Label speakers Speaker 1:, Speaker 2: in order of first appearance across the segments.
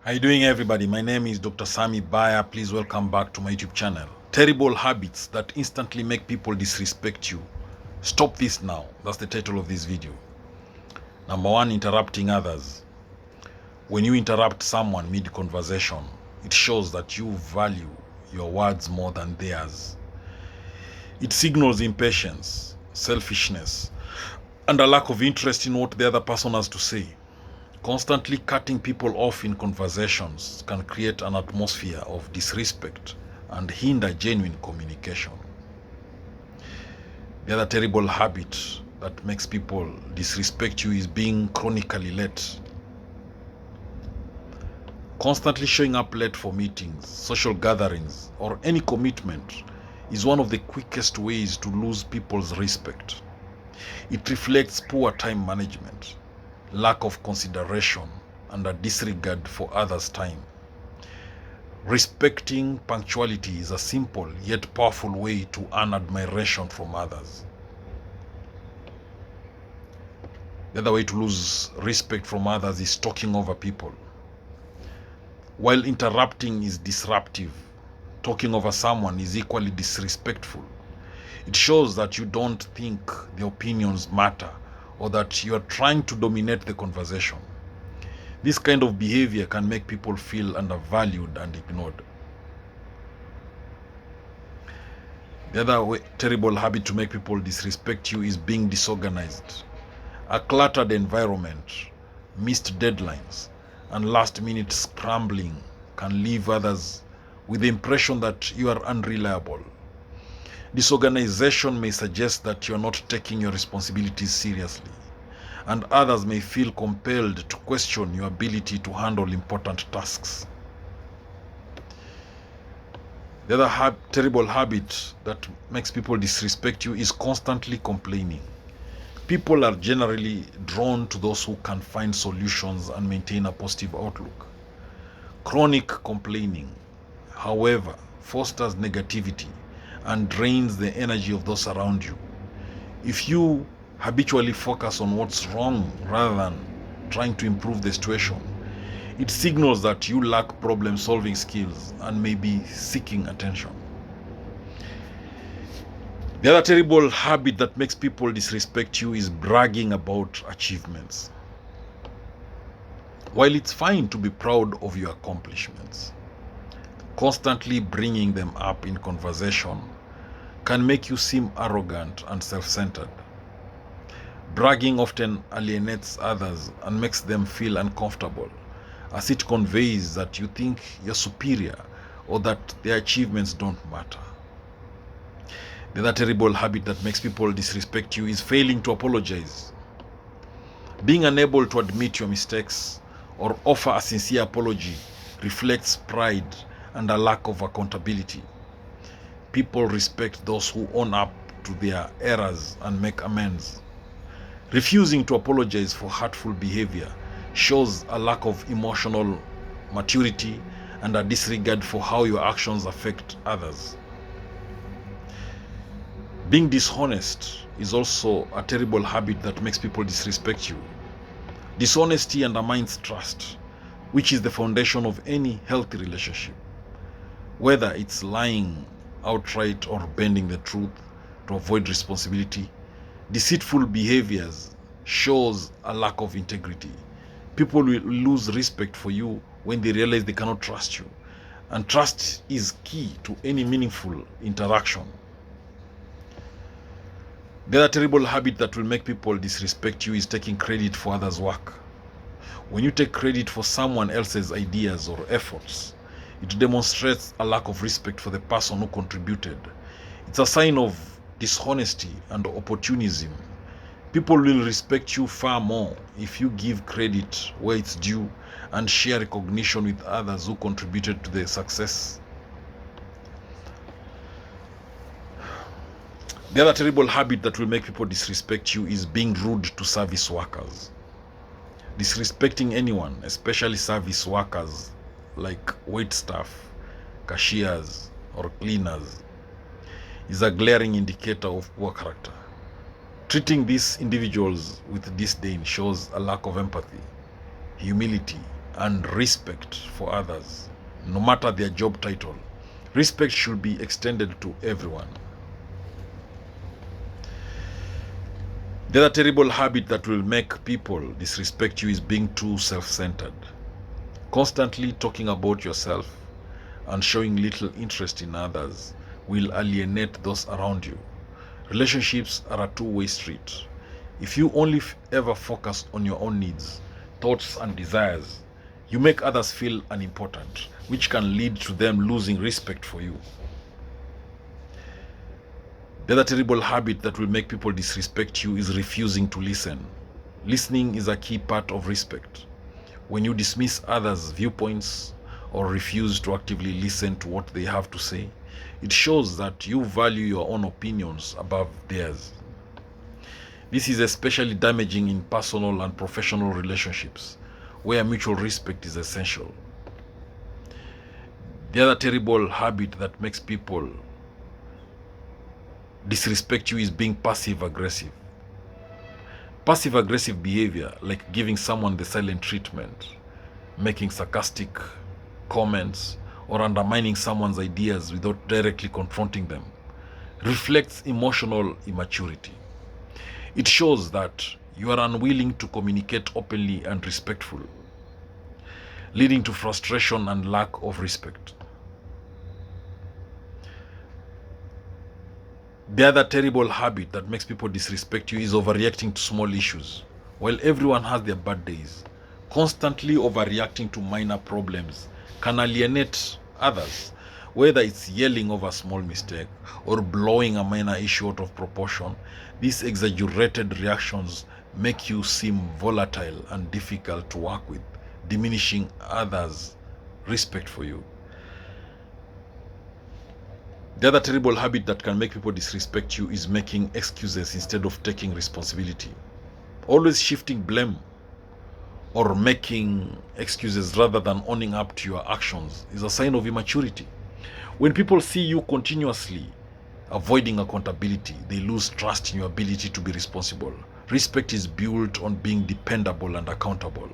Speaker 1: How you doing, everybody? My name is Dr. Sammy BAYA. Please welcome back to my YouTube channel. Terrible habits that instantly make people disrespect you. Stop this now. That's the title of this video. Number one, interrupting others. When you interrupt someone mid-conversation, it shows that you value your words more than theirs. It signals impatience, selfishness, and a lack of interest in what the other person has to say. Constantly cutting people off in conversations can create an atmosphere of disrespect and hinder genuine communication. The other terrible habit that makes people disrespect you is being chronically late. Constantly showing up late for meetings, social gatherings, or any commitment is one of the quickest ways to lose people's respect. It reflects poor time management, lack of consideration, and a disregard for others' time. Respecting punctuality is a simple yet powerful way to earn admiration from others. The other way to lose respect from others is talking over people. While interrupting is disruptive, talking over someone is equally disrespectful. It shows that you don't think the opinions matter or that you are trying to dominate the conversation. This kind of behavior can make people feel undervalued and ignored. The other terrible habit to make people disrespect you is being disorganized. A cluttered environment, missed deadlines, and last-minute scrambling can leave others with the impression that you are unreliable. Disorganization may suggest that you are not taking your responsibilities seriously, and others may feel compelled to question your ability to handle important tasks. The other terrible habit that makes people disrespect you is constantly complaining. People are generally drawn to those who can find solutions and maintain a positive outlook. Chronic complaining, however, fosters negativity and drains the energy of those around you. If you habitually focus on what's wrong rather than trying to improve the situation, it signals that you lack problem-solving skills and may be seeking attention. The other terrible habit that makes people disrespect you is bragging about achievements. While it's fine to be proud of your accomplishments, constantly bringing them up in conversation can make you seem arrogant and self-centered. Bragging often alienates others and makes them feel uncomfortable, as it conveys that you think you're superior or that their achievements don't matter. The other terrible habit that makes people disrespect you is failing to apologize. Being unable to admit your mistakes or offer a sincere apology reflects pride and a lack of accountability. People respect those who own up to their errors and make amends. Refusing to apologize for hurtful behavior shows a lack of emotional maturity and a disregard for how your actions affect others. Being dishonest is also a terrible habit that makes people disrespect you. Dishonesty undermines trust, which is the foundation of any healthy relationship. Whether it's lying outright or bending the truth to avoid responsibility, deceitful behaviors shows a lack of integrity. People will lose respect for you when they realize they cannot trust you, and trust is key to any meaningful interaction. The other terrible habit that will make people disrespect you is taking credit for others' work. When you take credit for someone else's ideas or efforts, it demonstrates a lack of respect for the person who contributed. It's a sign of dishonesty and opportunism. People will respect you far more if you give credit where it's due and share recognition with others who contributed to the success. The other terrible habit that will make people disrespect you is being rude to service workers. Disrespecting anyone, especially service workers like wait staff, cashiers, or cleaners, is a glaring indicator of poor character. Treating these individuals with disdain shows a lack of empathy, humility, and respect for others, no matter their job title. Respect should be extended to everyone. The other terrible habit that will make people disrespect you is being too self-centered. Constantly talking about yourself and showing little interest in others will alienate those around you. Relationships are a two-way street. If you only ever focus on your own needs, thoughts, and desires, you make others feel unimportant, which can lead to them losing respect for you. The other terrible habit that will make people disrespect you is refusing to listen. Listening is a key part of respect. When you dismiss others' viewpoints or refuse to actively listen to what they have to say, it shows that you value your own opinions above theirs. This is especially damaging in personal and professional relationships, where mutual respect is essential. The other terrible habit that makes people disrespect you is being passive-aggressive. Passive-aggressive behavior, like giving someone the silent treatment, making sarcastic comments, or undermining someone's ideas without directly confronting them, reflects emotional immaturity. It shows that you are unwilling to communicate openly and respectfully, leading to frustration and lack of respect. The other terrible habit that makes people disrespect you is overreacting to small issues. While everyone has their bad days, constantly overreacting to minor problems can alienate others, whether it's yelling over a small mistake or blowing a minor issue out of proportion. These exaggerated reactions make you seem volatile and difficult to work with, diminishing others' respect for you. The other terrible habit that can make people disrespect you is making excuses instead of taking responsibility. Always shifting blame or making excuses rather than owning up to your actions is a sign of immaturity. When people see you continuously avoiding accountability, they lose trust in your ability to be responsible. Respect is built on being dependable and accountable.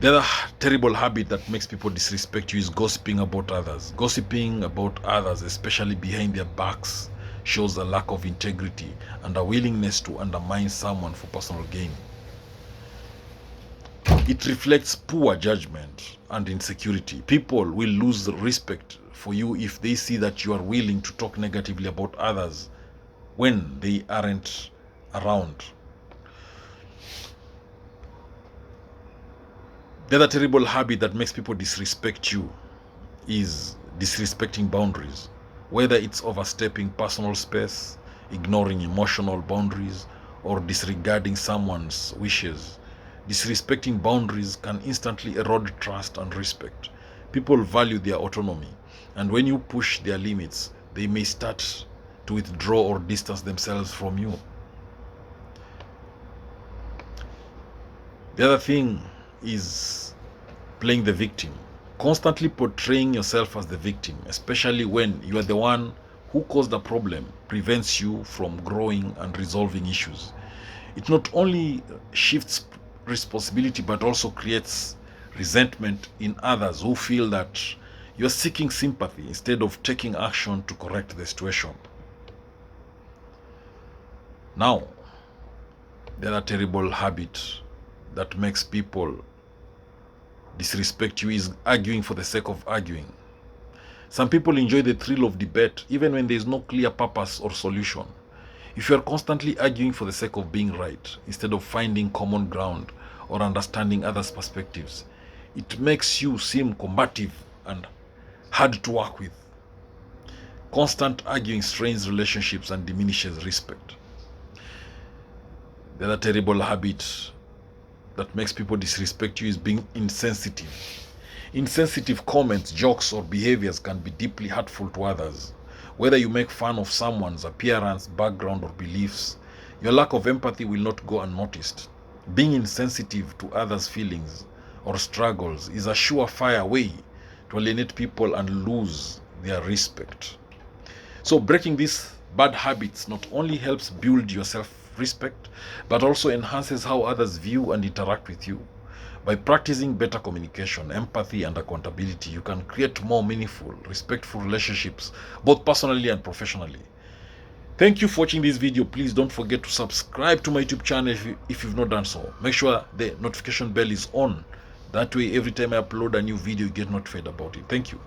Speaker 1: The other terrible habit that makes people disrespect you is gossiping about others. Gossiping about others, especially behind their backs, shows a lack of integrity and a willingness to undermine someone for personal gain. It reflects poor judgment and insecurity. People will lose respect for you if they see that you are willing to talk negatively about others when they aren't around. The other terrible habit that makes people disrespect you is disrespecting boundaries. Whether it's overstepping personal space, ignoring emotional boundaries, or disregarding someone's wishes. Disrespecting boundaries can instantly erode trust and respect. People value their autonomy, and when you push their limits, they may start to withdraw or distance themselves from you. The other thing is playing the victim. Constantly portraying yourself as the victim, especially when you are the one who caused the problem, prevents you from growing and resolving issues. It not only shifts responsibility but also creates resentment in others who feel that you are seeking sympathy instead of taking action to correct the situation. Now, the other terrible habit that makes people disrespect you is arguing for the sake of arguing. Some people enjoy the thrill of debate even when there is no clear purpose or solution. If you are constantly arguing for the sake of being right instead of finding common ground or understanding others' perspectives, it makes you seem combative and hard to work with. Constant arguing strains relationships and diminishes respect. The other terrible habit that makes people disrespect you is being insensitive. Insensitive comments, jokes, or behaviors can be deeply hurtful to others. Whether you make fun of someone's appearance, background, or beliefs, your lack of empathy will not go unnoticed. Being insensitive to others' feelings or struggles is a surefire way to alienate people and lose their respect. So breaking these bad habits not only helps build your self-respect, but also enhances how others view and interact with you. By practicing better communication, empathy, and accountability, you can create more meaningful, respectful relationships, both personally and professionally. Thank you for watching this video. Please don't forget to subscribe to my YouTube channel if you've not done so. Make sure the notification bell is on. That way, every time I upload a new video, you get notified about it. Thank you.